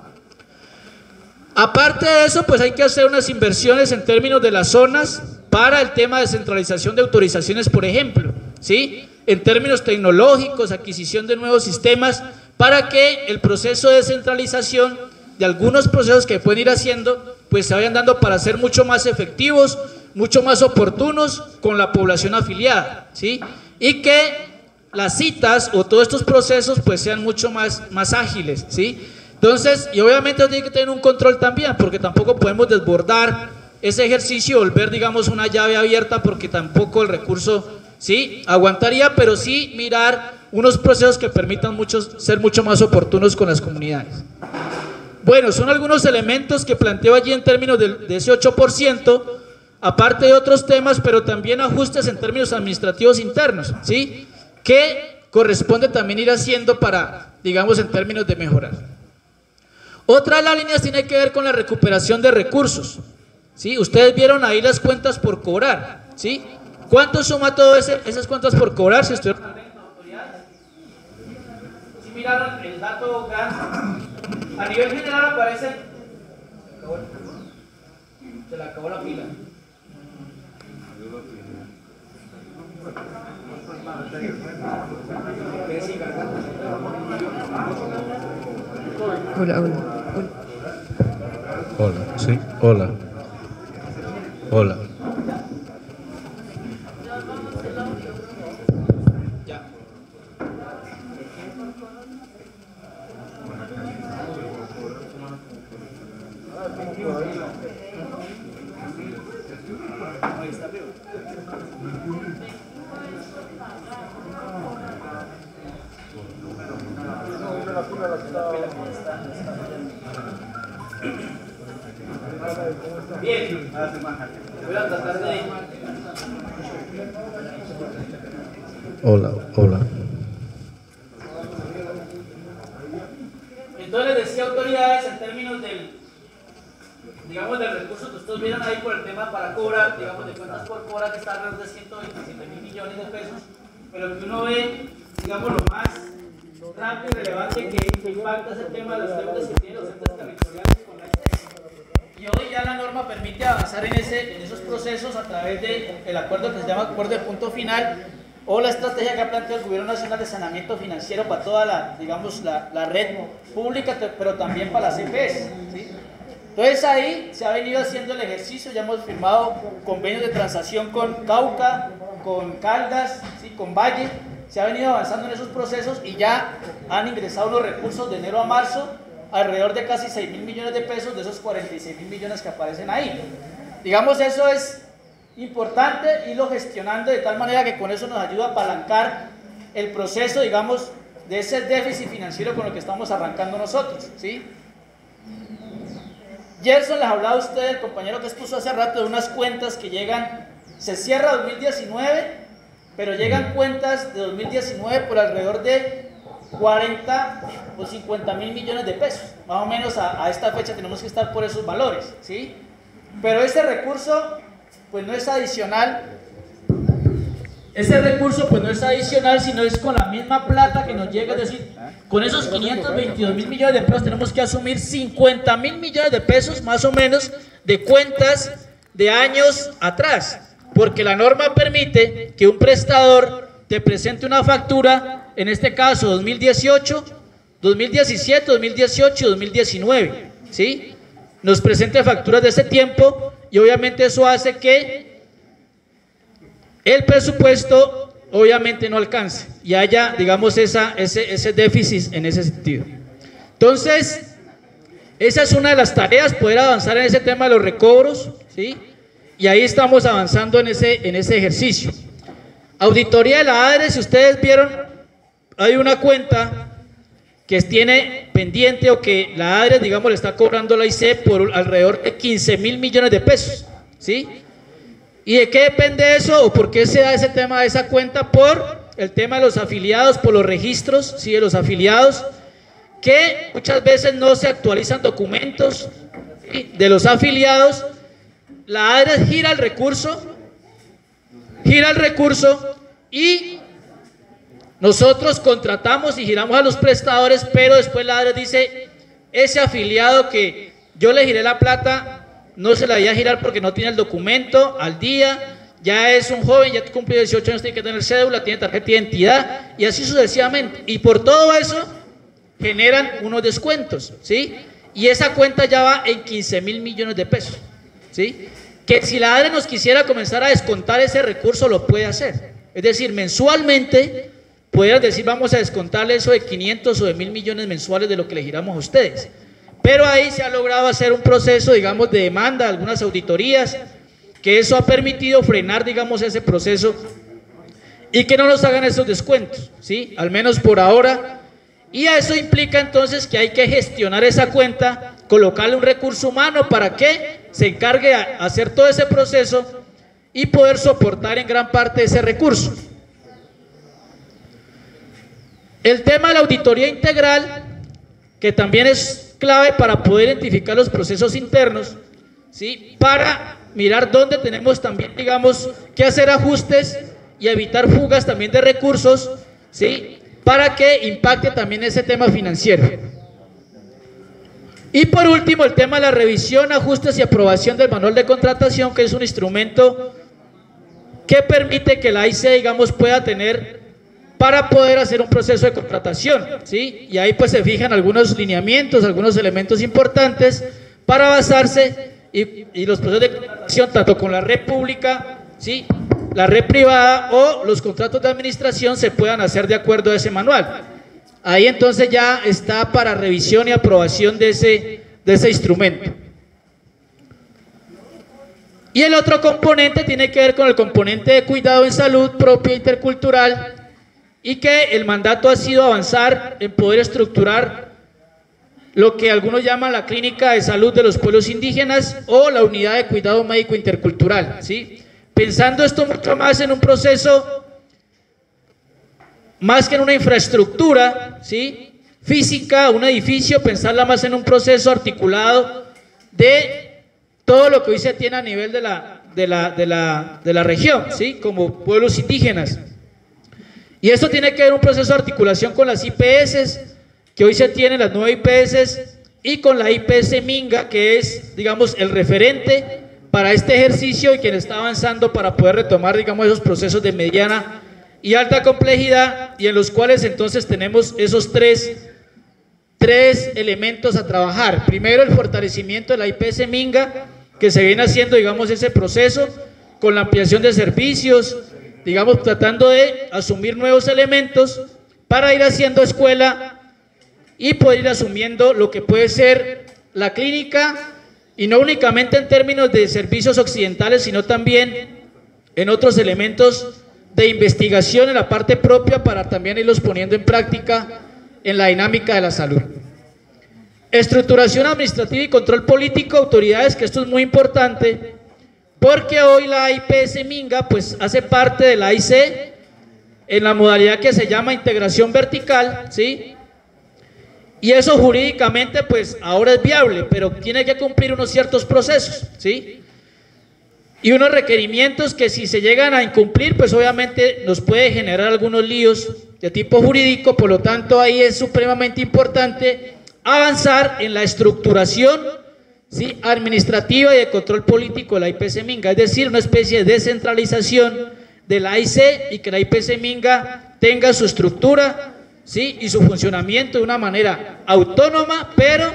S1: Aparte de eso, pues hay que hacer unas inversiones en términos de las zonas para el tema de centralización de autorizaciones, por ejemplo, ¿sí? En términos tecnológicos, adquisición de nuevos sistemas, para que el proceso de descentralización de algunos procesos que pueden ir haciendo, pues se vayan dando para ser mucho más efectivos, mucho más oportunos con la población afiliada, ¿sí? Y que las citas o todos estos procesos pues sean mucho más ágiles, ¿sí? Entonces, y obviamente tiene que tener un control también, porque tampoco podemos desbordar ese ejercicio y volver, digamos, una llave abierta, porque tampoco el recurso, ¿sí? Aguantaría, pero sí mirar unos procesos que permitan ser mucho más oportunos con las comunidades. Bueno, son algunos elementos que planteo allí en términos de ese 8%, aparte de otros temas, pero también ajustes en términos administrativos internos, ¿sí? Que corresponde también ir haciendo para, digamos, en términos de mejorar. Otra de las líneas tiene que ver con la recuperación de recursos, ¿sí? Ustedes vieron ahí las cuentas por cobrar, ¿sí? ¿Cuánto suma todas esas cuentas por cobrar? Si estuvieron atentos, autoridades. ¿Sí miraron el dato grande? A nivel general aparece... Se le acabó la pila.
S2: Hola, hola.
S3: Hola, sí, hola. Hola.
S1: Ya. Ahí está vivo. Bien, voy a tratar de...
S3: Hola, hola.
S1: Entonces les decía, autoridades, en términos del, digamos, del recurso que ustedes vieron ahí por el tema para cobrar, digamos, de cuentas por cobrar, que está alrededor de 127.000 millones de pesos, pero que uno ve, digamos, lo más rápido y relevante que impacta ese tema de los deudas que tienen los entes territoriales con la ICES. Y hoy ya la norma permite avanzar en esos procesos a través del acuerdo que se llama acuerdo de punto final, o la estrategia que ha planteado el Gobierno Nacional de saneamiento financiero para toda la, digamos, la red pública, pero también para las EPS, ¿sí? Entonces ahí se ha venido haciendo el ejercicio, ya hemos firmado convenios de transacción con Cauca, con Caldas, ¿sí? Con Valle, se ha venido avanzando en esos procesos y ya han ingresado los recursos de enero a marzo, alrededor de casi 6.000 millones de pesos de esos 46.000 millones que aparecen ahí. Digamos, eso es importante irlo gestionando de tal manera que con eso nos ayuda a apalancar el proceso, digamos, de ese déficit financiero con el que estamos arrancando nosotros, ¿sí? Gerson les hablaba a usted, el compañero que expuso hace rato, de unas cuentas que llegan, se cierra 2019, pero llegan cuentas de 2019 por alrededor de 40 o 50 mil millones de pesos. Más o menos a esta fecha tenemos que estar por esos valores, ¿sí? Pero ese recurso, pues no es adicional. Ese recurso, pues no es adicional, sino es con la misma plata que nos llega, es decir, con esos 522 mil millones de pesos tenemos que asumir 50 mil millones de pesos, más o menos, de cuentas de años atrás. Porque la norma permite que un prestador te presente una factura, en este caso 2018, 2017, 2018 y 2019, ¿sí? Nos presente facturas de ese tiempo y obviamente eso hace que el presupuesto obviamente no alcance y haya, digamos, ese déficit en ese sentido. Entonces, esa es una de las tareas, poder avanzar en ese tema de los recobros, ¿sí? Y ahí estamos avanzando en ese ejercicio. Auditoría de la ADRE, si ustedes vieron, hay una cuenta que tiene pendiente o que la ADRE, digamos, le está cobrando la IC por alrededor de 15 mil millones de pesos, ¿sí? ¿Y de qué depende eso o por qué se da ese tema de esa cuenta? Por el tema de los afiliados, por los registros, ¿sí? De los afiliados, que muchas veces no se actualizan documentos, ¿sí? De los afiliados. La ADRE gira el recurso y nosotros contratamos y giramos a los prestadores, pero después la ADRE dice, ese afiliado que yo le giré la plata, no se la voy a girar porque no tiene el documento al día, ya es un joven, ya cumplió 18 años, tiene que tener cédula, tiene tarjeta de identidad y así sucesivamente. Y por todo eso generan unos descuentos, ¿sí? Y esa cuenta ya va en 15 mil millones de pesos, ¿sí? Que si la ADRE nos quisiera comenzar a descontar ese recurso, lo puede hacer. Es decir, mensualmente, pudieran decir, vamos a descontarle eso de 500 o de 1000 millones mensuales de lo que le giramos a ustedes. Pero ahí se ha logrado hacer un proceso, digamos, de demanda, algunas auditorías, que eso ha permitido frenar, digamos, ese proceso y que no nos hagan esos descuentos, ¿sí? Al menos por ahora. Y eso implica entonces que hay que gestionar esa cuenta, colocarle un recurso humano para que se encargue de hacer todo ese proceso y poder soportar en gran parte ese recurso. El tema de la auditoría integral, que también es clave para poder identificar los procesos internos, ¿sí? Para mirar dónde tenemos también, digamos, que hacer ajustes y evitar fugas también de recursos, ¿sí? Para que impacte también ese tema financiero. Y por último, el tema de la revisión, ajustes y aprobación del manual de contratación, que es un instrumento que permite que la AIC, digamos, pueda tener para poder hacer un proceso de contratación, ¿sí? Y ahí pues se fijan algunos lineamientos, algunos elementos importantes para basarse y los procesos de contratación, tanto con la red pública, ¿sí? La red privada o los contratos de administración se puedan hacer de acuerdo a ese manual. Ahí entonces ya está para revisión y aprobación de ese instrumento. Y el otro componente tiene que ver con el componente de cuidado en salud propia intercultural, y que el mandato ha sido avanzar en poder estructurar lo que algunos llaman la clínica de salud de los pueblos indígenas o la unidad de cuidado médico intercultural, ¿sí? Pensando esto mucho más en un proceso, más que en una infraestructura, ¿sí? Física, un edificio, pensarla más en un proceso articulado de todo lo que hoy se tiene a nivel de la región, ¿sí? Como pueblos indígenas. Y esto tiene que ver un proceso de articulación con las IPS, que hoy se tienen las 9 IPS, y con la IPS Minga, que es, digamos, el referente para este ejercicio y quien está avanzando para poder retomar, digamos, esos procesos de mediana y alta complejidad, y en los cuales entonces tenemos esos tres elementos a trabajar. Primero, el fortalecimiento de la IPS Minga, que se viene haciendo, digamos, ese proceso con la ampliación de servicios, digamos, tratando de asumir nuevos elementos para ir haciendo escuela y poder ir asumiendo lo que puede ser la clínica, y no únicamente en términos de servicios occidentales, sino también en otros elementos de investigación en la parte propia para también irlos poniendo en práctica en la dinámica de la salud. Estructuración administrativa y control político, autoridades, que esto es muy importante, porque hoy la IPS Minga pues hace parte de la AIC en la modalidad que se llama integración vertical, ¿sí? Y eso jurídicamente pues ahora es viable, pero tiene que cumplir unos ciertos procesos, ¿sí? Y unos requerimientos que si se llegan a incumplir, pues obviamente nos puede generar algunos líos de tipo jurídico. Por lo tanto, ahí es supremamente importante avanzar en la estructuración, ¿sí?, administrativa y de control político de la IPS Minga, es decir, una especie de descentralización de la AIC y que la IPS Minga tenga su estructura, ¿sí?, y su funcionamiento de una manera autónoma, pero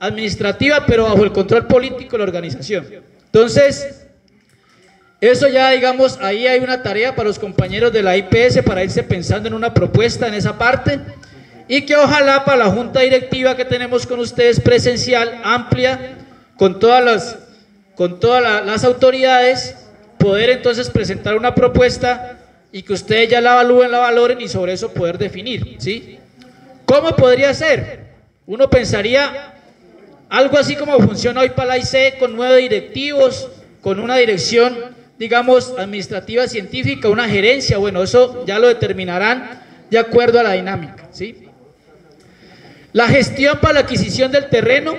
S1: administrativa, pero bajo el control político de la organización. Entonces, eso ya, digamos, ahí hay una tarea para los compañeros de la IPS para irse pensando en una propuesta en esa parte, y que ojalá para la junta directiva que tenemos con ustedes presencial, amplia, con todas las autoridades, poder entonces presentar una propuesta y que ustedes ya la evalúen, la valoren y sobre eso poder definir, ¿sí? ¿Cómo podría ser? Uno pensaría algo así como funciona hoy para la IC, con 9 directivos, con una dirección, digamos, administrativa científica, una gerencia. Bueno, eso ya lo determinarán de acuerdo a la dinámica, ¿sí? La gestión para la adquisición del terreno,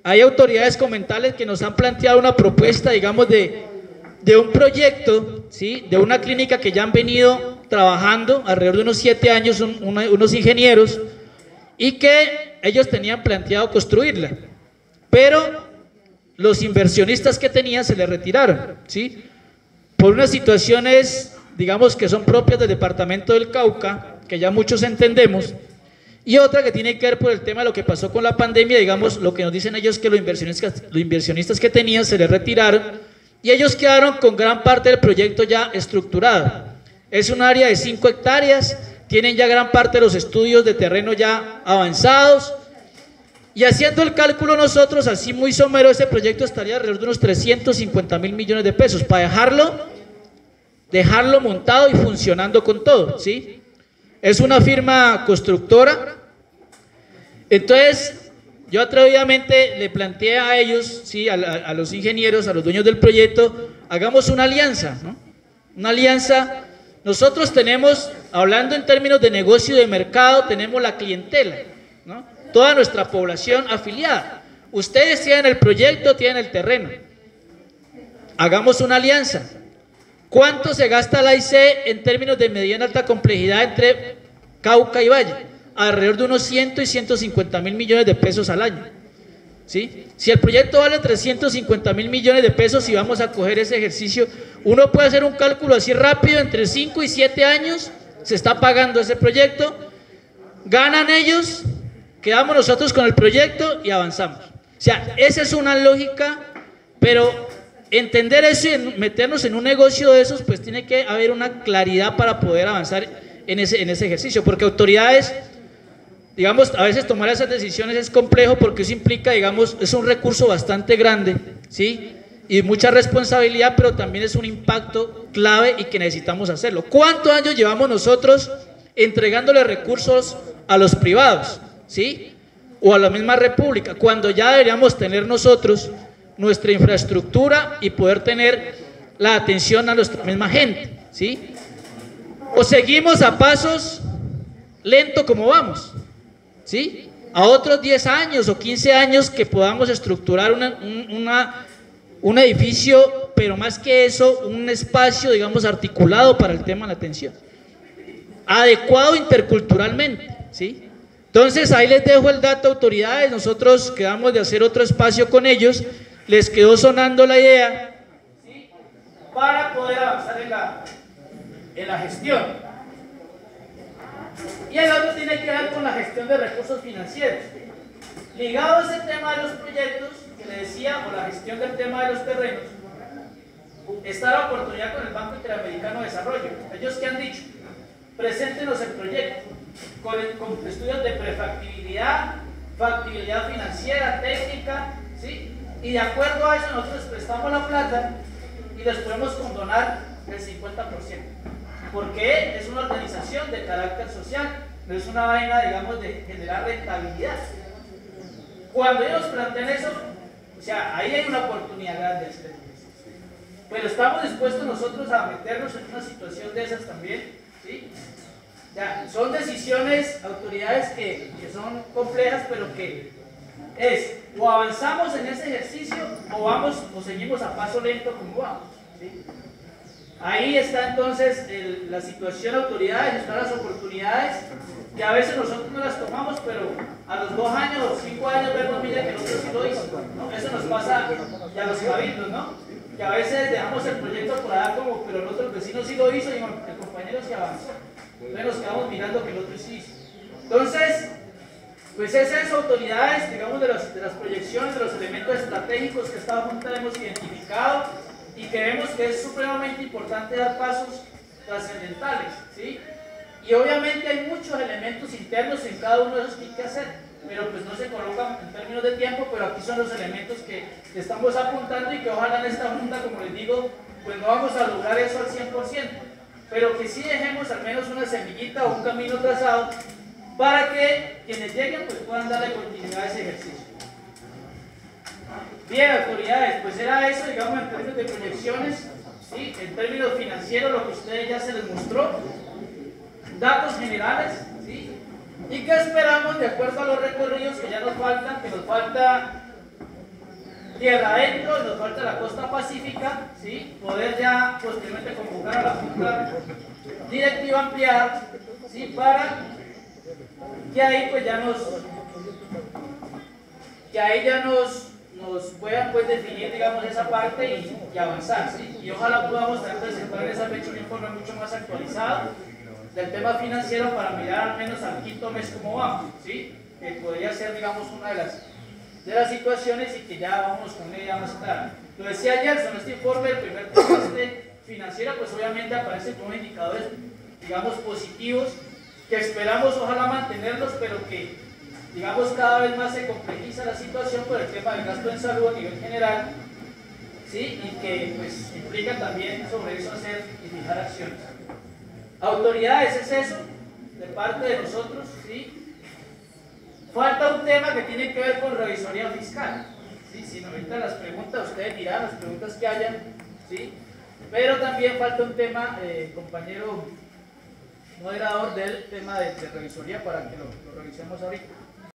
S1: hay autoridades comentales que nos han planteado una propuesta, digamos, de un proyecto, ¿sí?, de una clínica que ya han venido trabajando alrededor de unos 7 años, unos ingenieros, y que ellos tenían planteado construirla, pero los inversionistas que tenían se les retiraron, ¿sí?, por unas situaciones, digamos, que son propias del departamento del Cauca, que ya muchos entendemos, y otra que tiene que ver por el tema de lo que pasó con la pandemia. Digamos, lo que nos dicen ellos, que los inversionistas que tenían se les retiraron y ellos quedaron con gran parte del proyecto ya estructurado. Es un área de 5 hectáreas, tienen ya gran parte de los estudios de terreno ya avanzados, y haciendo el cálculo nosotros, así muy somero, ese proyecto estaría alrededor de unos 350.000 millones de pesos para dejarlo montado y funcionando con todo, ¿sí? Es una firma constructora. Entonces yo atrevidamente le planteé a ellos, ¿sí?, a los ingenieros, a los dueños del proyecto, hagamos una alianza, ¿no? Una alianza. Nosotros tenemos, hablando en términos de negocio y de mercado, tenemos la clientela, ¿no?, toda nuestra población afiliada. Ustedes tienen el proyecto, tienen el terreno, hagamos una alianza. ¿Cuánto se gasta la IC en términos de mediana alta complejidad entre Cauca y Valle? Alrededor de unos 100 y 150.000 millones de pesos al año, ¿sí? Si el proyecto vale 350.000 millones de pesos, si vamos a coger ese ejercicio, uno puede hacer un cálculo así rápido, entre 5 y 7 años se está pagando ese proyecto, ganan ellos, quedamos nosotros con el proyecto y avanzamos. O sea, esa es una lógica, pero entender eso y meternos en un negocio de esos, pues tiene que haber una claridad para poder avanzar en ese ejercicio, porque autoridades, digamos, a veces tomar esas decisiones es complejo porque eso implica, digamos, es un recurso bastante grande, ¿sí?, y mucha responsabilidad, pero también es un impacto clave y que necesitamos hacerlo. ¿Cuántos años llevamos nosotros entregándole recursos a los privados, ¿sí?, o a la misma república, cuando ya deberíamos tener nosotros nuestra infraestructura y poder tener la atención a nuestra misma gente, ¿sí? O seguimos a pasos lentos como vamos, ¿sí?, a otros 10 años o 15 años que podamos estructurar un edificio, pero más que eso, un espacio, digamos, articulado para el tema de la atención, adecuado interculturalmente, ¿sí? Entonces ahí les dejo el dato, autoridades. Nosotros quedamos de hacer otro espacio con ellos, les quedó sonando la idea, ¿sí?, para poder avanzar en la gestión. Y el otro tiene que ver con la gestión de recursos financieros, ligado a ese tema de los proyectos que le decía, o la gestión del tema de los terrenos. Está la oportunidad con el Banco Interamericano de Desarrollo. Ellos, ¿qué han dicho? Preséntenos el proyecto con estudios de prefactibilidad, factibilidad financiera, técnica, ¿sí?, y de acuerdo a eso nosotros prestamos la plata y les podemos condonar el 50%, porque es una organización de carácter social, no es una vaina, digamos, de generar rentabilidad. Cuando ellos plantean eso, o sea, ahí hay una oportunidad grande de hacer. Pero estamos dispuestos nosotros a meternos en una situación de esas también, ¿sí? Ya, son decisiones, autoridades que son complejas, pero que es, o avanzamos en ese ejercicio, o vamos, o seguimos a paso lento como vamos, ¿sí? Ahí está entonces la situación de autoridades, están las oportunidades, que a veces nosotros no las tomamos, pero a los 2 años o 5 años vemos, mira, que el otro sí lo hizo, ¿no? Eso nos pasa ya a los cabildos, ¿no? Que a veces dejamos el proyecto por allá como, pero el otro vecino sí lo hizo y el compañero sí avanzó. Entonces nos quedamos mirando que el otro sí hizo. Entonces, pues esas autoridades, digamos, de las proyecciones, de los elementos estratégicos que esta Junta hemos identificado y que vemos que es supremamente importante dar pasos trascendentales, ¿sí? Y obviamente hay muchos elementos internos en cada uno de esos que hay que hacer, pero pues no se colocan en términos de tiempo, pero aquí son los elementos que estamos apuntando y que ojalá en esta Junta, como les digo, pues no vamos a lograr eso al 100%, pero que sí dejemos al menos una semillita o un camino trazado para que quienes lleguen pues puedan darle continuidad a ese ejercicio. Bien, autoridades, pues era eso, digamos, en términos de proyecciones, ¿sí? En términos financieros, lo que a ustedes ya se les mostró, datos generales, ¿sí? Y que esperamos, de acuerdo a los recorridos que ya nos faltan, que nos falta tierra adentro, nos falta la costa pacífica, ¿sí? Poder ya posteriormente convocar a la Junta Directiva ampliada, ¿sí? Para que ahí pues ya nos puedan pues definir, digamos, esa parte y avanzar, ¿sí? Y ojalá podamos también presentar en esa fecha un informe mucho más actualizado del tema financiero para mirar al menos al quinto mes cómo vamos, ¿sí? Que podría ser, digamos, una de las situaciones y que ya vamos con una idea más clara. Lo decía ayer, en este informe del primer trimestre financiero, pues obviamente aparecen como indicadores, digamos, positivos, que esperamos ojalá mantenerlos, pero que, digamos, cada vez más se complejiza la situación por el tema del gasto en salud a nivel general, ¿sí? Y que pues implica también sobre eso hacer y fijar acciones. Autoridades, es eso, de parte de nosotros, ¿sí? Falta un tema que tiene que ver con revisoría fiscal, ¿sí? Si ahorita las preguntas, ustedes dirán las preguntas que hayan, ¿sí? Pero también falta un tema, compañero moderador, del tema de revisoría para que lo revisemos ahorita.